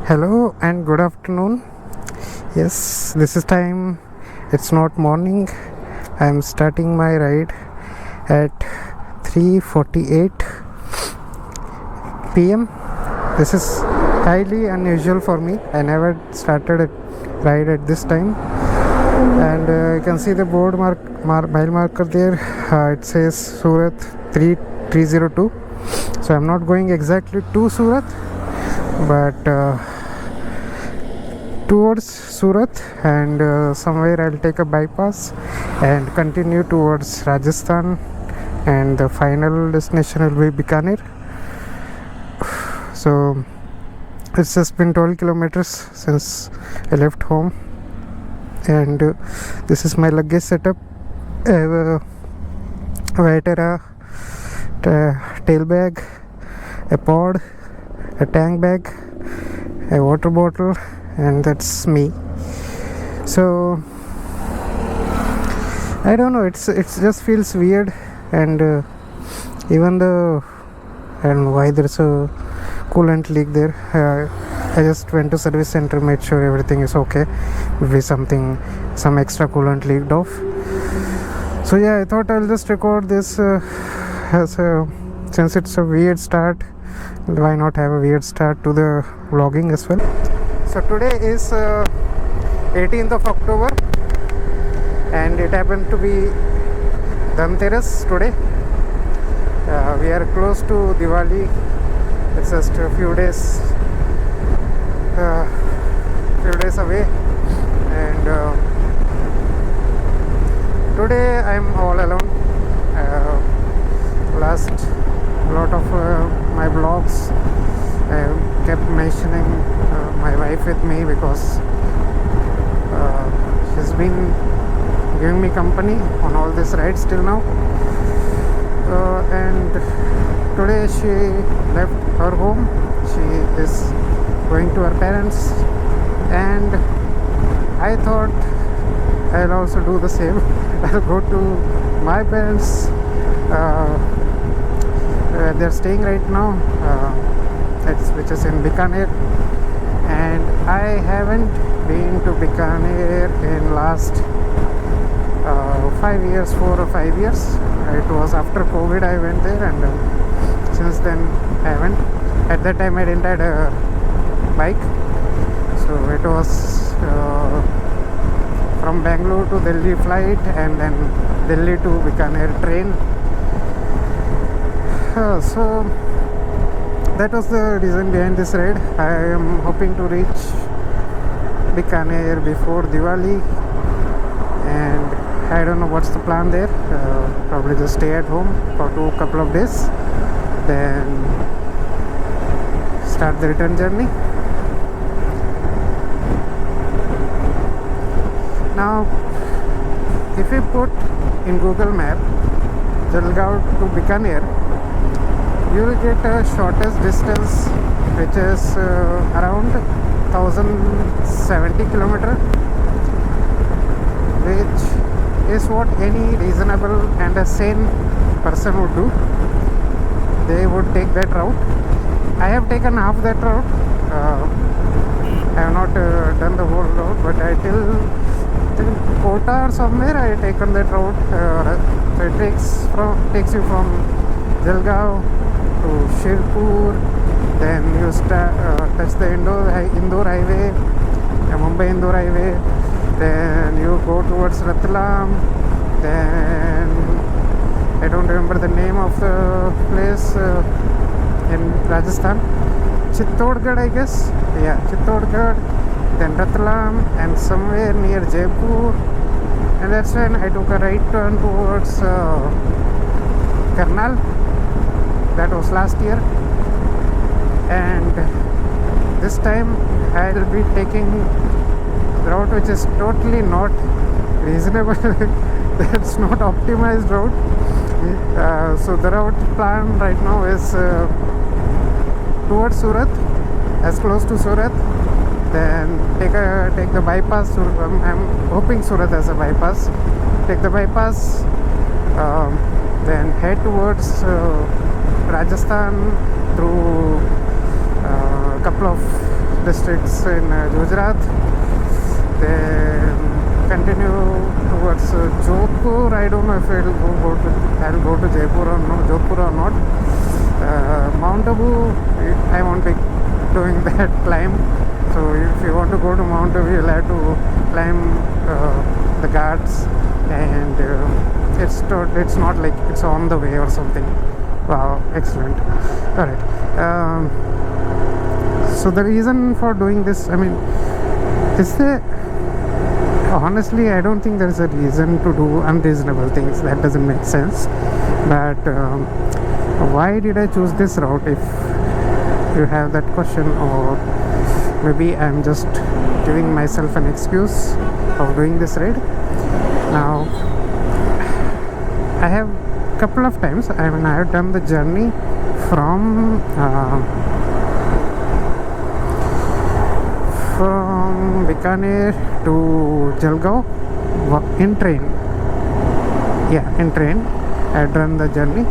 Hello and good afternoon. Yes, this is time. It's not morning. I am starting my ride at 3:48 p.m. This is highly unusual for me. I never started a ride at this time. And you can see the board mile marker there. It says Surat 302. So I'm not going exactly to Surat, but towards Surat, and somewhere I'll take a bypass and continue towards Rajasthan, and the final destination will be Bikaner. So it's just been 12 kilometers since I left home, and this is my luggage setup. I have a Viterra tail bag, a pod, a tank bag, a water bottle, and that's me. So I don't know, it's just feels weird, and even the I don't know why there's a coolant leak there. I just went to service center, made sure everything is okay. Maybe some extra coolant leaked off. So yeah, I thought I'll just record this since it's a weird start. Why not have a weird start to the vlogging as well? So today is 18th of October, and it happened to be Dhanteras today. We are close to Diwali. It's just a few days away, and today I'm all alone. Last lot of my vlogs I kept mentioning my wife with me, because she's been giving me company on all these rides till now, and today she left her home. She is going to her parents, and I thought I'll also do the same. I'll go to my parents where they're staying right now, which is in Bikaner, and I haven't been to Bikaner in last 4 or 5 years. It was after COVID I went there, and since then I haven't. At that time I didn't have a bike, so it was from Bangalore to Delhi flight, and then Delhi to Bikaner train. So that was the reason behind this ride. I am hoping to reach Bikaner before Diwali, and I don't know what's the plan there. Probably just stay at home for couple of days, then start the return journey. Now, if you put in Google Map Jalgaon to Bikaner, you will get a shortest distance, which is around 1070 kilometer, which is what any reasonable and a sane person would do. They would take that route. I have taken half that route. I have not done the whole route, but I till Kota or somewhere I have taken that route. So it takes you from Jalgaon to Shirpur, then you touch the Indore highway, Mumbai-Indore highway, then you go towards Ratlam, then I don't remember the name of the place in Rajasthan, Chittorgarh I guess, yeah, Chittorgarh, then Ratlam, and somewhere near Jaipur, and that's when I took a right turn towards Karnal. That was last year, and this time I'll be taking the route which is totally not reasonable. That's not optimized route. So the route plan right now is towards Surat, as close to Surat, then take the bypass. I'm hoping Surat has a bypass. Take the bypass, then head towards Rajasthan through a couple of districts in Gujarat, then continue towards Jodhpur. I don't know if I'll go to Jaipur or no, Jodhpur or not. Mount Abu, I won't be doing that climb. So if you want to go to Mount Abu, you'll have to climb the Ghats, and it's not like it's on the way or something. Wow, excellent. All right. So the reason for doing this, I mean, honestly, I don't think there's a reason to do unreasonable things. That doesn't make sense. But why did I choose this route? If you have that question, or maybe I'm just giving myself an excuse of doing this ride. Now, I have couple of times, I mean, I have done the journey from Bikaner to Jalgaon in train. Yeah, in train I had done the journey.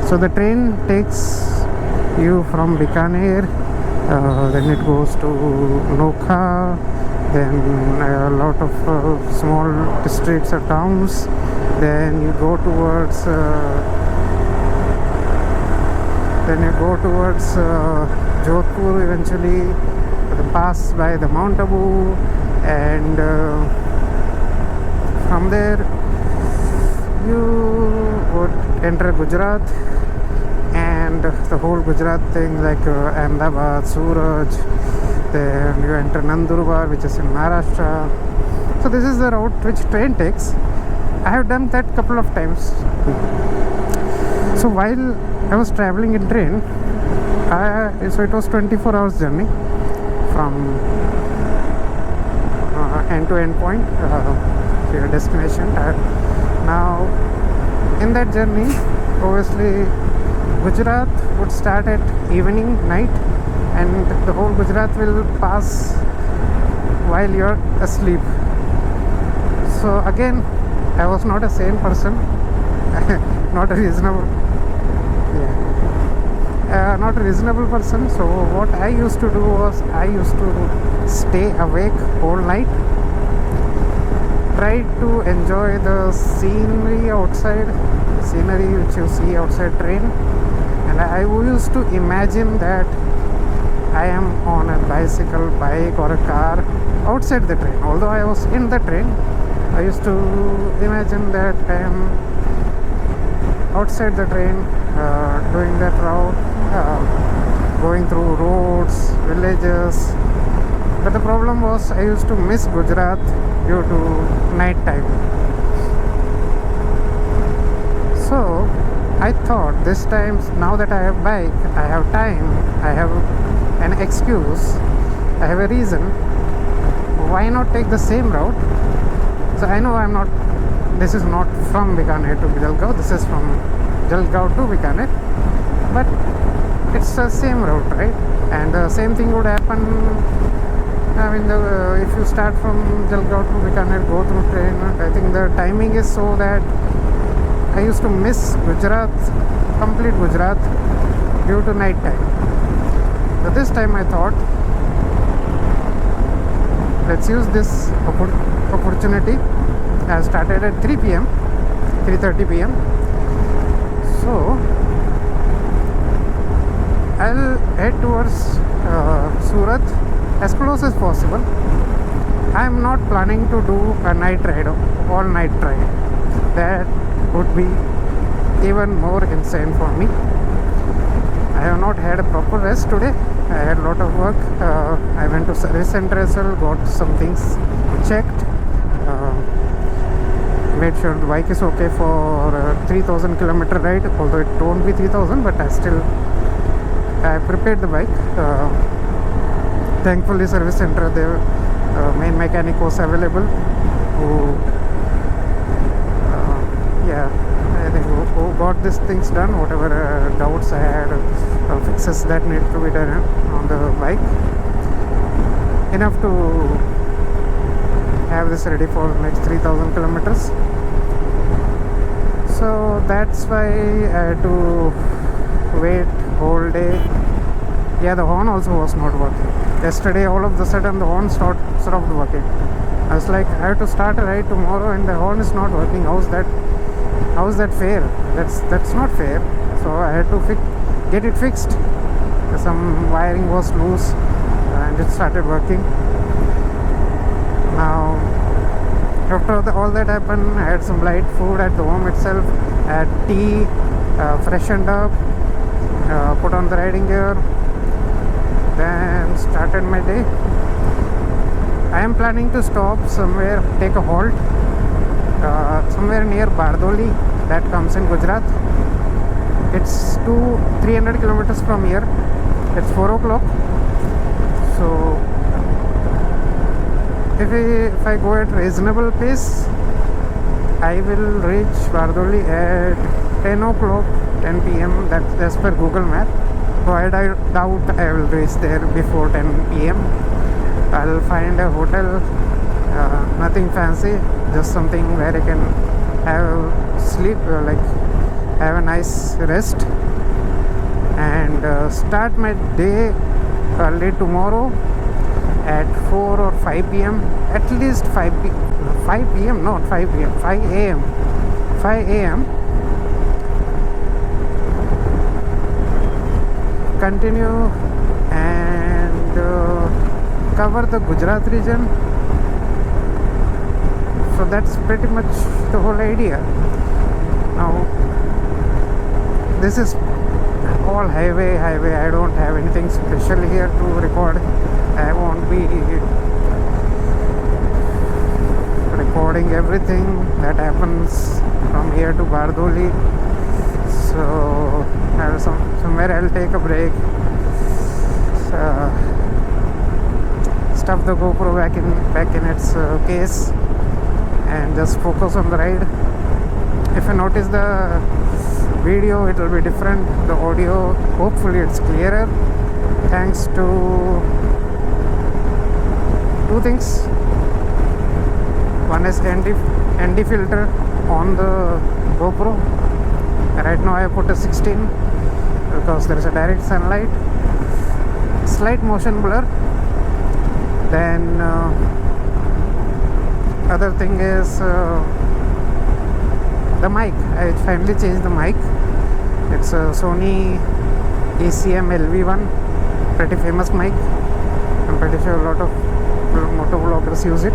So the train takes you from Bikaner, then it goes to Nokha, then a lot of small districts or towns. Then you go towards Jodhpur eventually, pass by the Mount Abu, and from there you would enter Gujarat, and the whole Gujarat thing, like Ahmedabad, Surat, then you enter Nandurbar, which is in Maharashtra. So this is the route which train takes. I have done that couple of times. So while I was traveling in train, so it was 24 hours journey from end to end point to your destination. Now in that journey, obviously Gujarat would start at evening, night, and the whole Gujarat will pass while you're asleep. So again, I was not a sane person, not a reasonable person. So what I used to do was, I used to stay awake whole night, try to enjoy the scenery which you see outside train, and I used to imagine that I am on a bicycle, bike or a car outside the train. Although I was in the train, I used to imagine that I am outside the train, doing that route, going through roads, villages. But the problem was, I used to miss Gujarat due to night time. So I thought, this time, now that I have bike, I have time, I have an excuse, I have a reason, why not take the same route? So I know this is not from Bikaner to Jalgaon, this is from Jalgaon to Bikaner, but it's the same route, right? And the same thing would happen, I mean, if you start from Jalgaon to Bikaner, go through train, I think the timing is so that I used to miss Gujarat, complete Gujarat, due to night time. So this time I thought, let's use this opportunity. I started at 3 p.m, 3:30 p.m. So I'll head towards Surat as close as possible. I'm not planning to do a night ride, all night ride. That would be even more insane for me. I have not had a proper rest today. I had a lot of work. I went to service center as well, got some things checked, made sure the bike is okay for a 3000 kilometer ride, although it won't be 3000, but I prepared the bike. Thankfully service center, the main mechanic was available, who I think who got these things done, whatever doubts I had, fixes that need to be done on the bike, enough to have this ready for next 3000 kilometers. So that's why I had to wait whole day Yeah, the horn also was not working. Yesterday, all of the sudden, the horn stopped working. I was like, I have to start a ride tomorrow, and the horn is not working. How's that? How's that fair? That's not fair. So I had to get it fixed. Some wiring was loose, and it started working. Now, after all that happened, I had some light food at the home itself. I had tea, freshened up, put on the riding gear, then started my day. I am planning to stop somewhere, take a halt, somewhere near Bardoli, that comes in Gujarat. It's 300 kilometers from here. It's 4 o'clock. So if I go at reasonable pace, I will reach Bardoli at 10 o'clock, 10 p.m. That's as per Google Map. So I doubt I will reach there before 10 p.m. I'll find a hotel, nothing fancy, just something where I can have sleep, like have a nice rest, and start my day early tomorrow at 4 or 5 p.m. At least 5 p.m. not 5 p.m. 5 a.m. 5 a.m. Continue and cover the Gujarat region. So that's pretty much the whole idea. Now this is all highway. I don't have anything special here to record. I won't be recording everything that happens from here to Bardoli. So somewhere I'll take a break, stuff the GoPro back in its case, and just focus on the ride. If you notice the video, it will be different. The audio, hopefully it's clearer, thanks to two things. One is ND filter on the GoPro. Right now I have put a 16 because there is a direct sunlight, slight motion blur. Then other thing is the mic. I finally changed the mic. It's a Sony ACM LV1, pretty famous mic. I'm pretty sure a lot of moto vloggers use it.